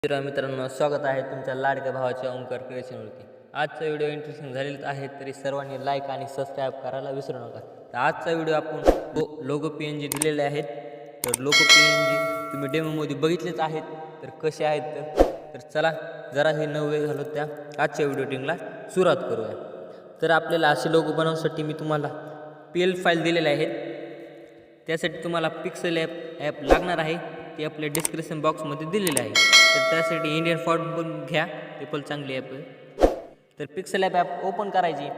मित्रांनो, स्वागत आहे तुमच्या लाडक्या भावाच्या ओंकार क्रिएशनवरती. आजचा व्हिडिओ इंटरेस्टिंग झालेला आहे, तरी सर्वांनी लाईक आणि सबस्क्राईब करायला विसरू नका. तर आजचा व्हिडिओ आपण लोगो PNG दिलेले आहेत. तर लोगो PNG तुम्ही डेमोमध्ये बघितलेच आहेत. तर कसे आहेत तर चला जरा हे नवे झालो त्या आजच्या व्हिडिओ टिंगला सुरुवात करूया. तर आपल्याला असे लोगो बनवण्यासाठी मी तुम्हाला PL फाईल दिलेले आहेत. त्यासाठी तुम्हाला पिक्सेल ॲप लागणार आहे. ते आपल्या डिस्क्रिप्शन बॉक्समध्ये दिलेले आहे. तर त्यासाठी इंडियन फॉन्ट पण घ्या, ते पण चांगली ॲप आहे. तर पिक्सेल ॲप ओपन करायची.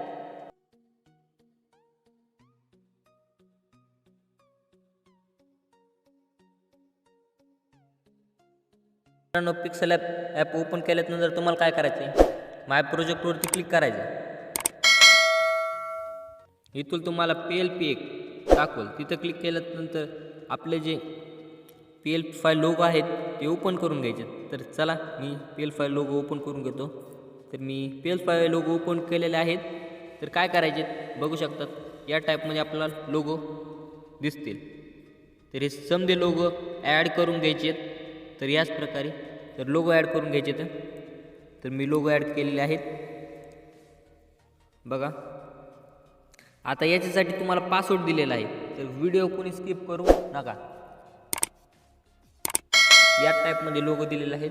मित्रांनो, पिक्सेल ॲप ओपन केल्यानंतर तुम्हाला काय करायचं आहे, माय प्रोजेक्टवरती क्लिक करायचं. इथून तुम्हाला PLP एक दाखवल, तिथं क्लिक केल्यानंतर आपले जे PL फाईल लोगो आहेत ते ओपन करून घ्यायचे. तर चला मी PL फाईल लोगो ओपन करून घेतो. तर मी PL फाईल लोगो ओपन केलेले आहेत. तर काय करायचे बघू शकतात, या टाईपमध्ये आपल्याला लोगो दिसतील. तर हे समजे लोगो ॲड करून घ्यायचे. तर याच प्रकारे तर लोगो ॲड करून घ्यायचे. तर मी लोगो ॲड केलेले आहेत बघा. आता याच्यासाठी तुम्हाला पासवर्ड दिलेला आहे. तर व्हिडिओ कोणी स्किप करू नका. या टाईपमध्ये लोगो दिलेले आहेत.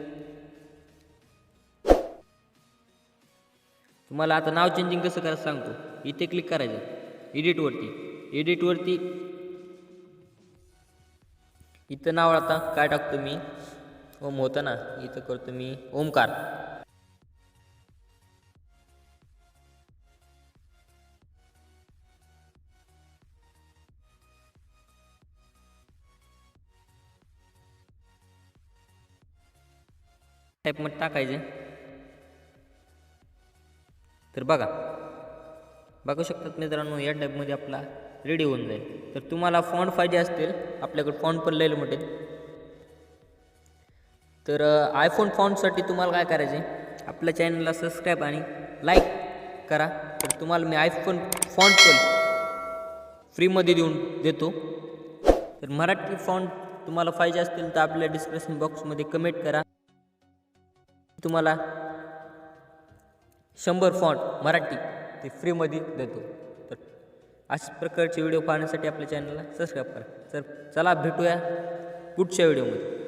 तुम्हाला आता नाव चेंजिंग कसं करायचं सांगतो. इथे क्लिक करायचं एडिटवरती इथं नाव आता काय टाकतो मी, ओम होतं ना, इथं करतो मी ओमकार. टाईपमध्ये टाकायचे. तर बघू शकतात मित्रांनो, या टाईपमध्ये आपला रेडी होऊन जाईल. तर तुम्हाला फॉन्ट पाहिजे असतील, आपल्याकडे फॉन्ट पण लय मोठे. तर आयफोन फॉन्टसाठी तुम्हाला काय करायचे, आपल्या चॅनलला सबस्क्राईब आणि लाईक करा. तर तुम्हाला मी आयफोन फॉन्ट पण फ्रीमध्ये देतो. तर मराठी फॉन्ट तुम्हाला पाहिजे असतील तर आपल्या डिस्क्रिप्शन बॉक्समध्ये कमेंट करा. तुम्हाला 100 फॉन्ट मराठी ते फ्रीमध्ये देतो. तर अशा प्रकारचे व्हिडिओ पाहण्यासाठी आपल्या चॅनलला सबस्क्राईब करा. तर चला भेटूया पुढच्या व्हिडिओमध्ये.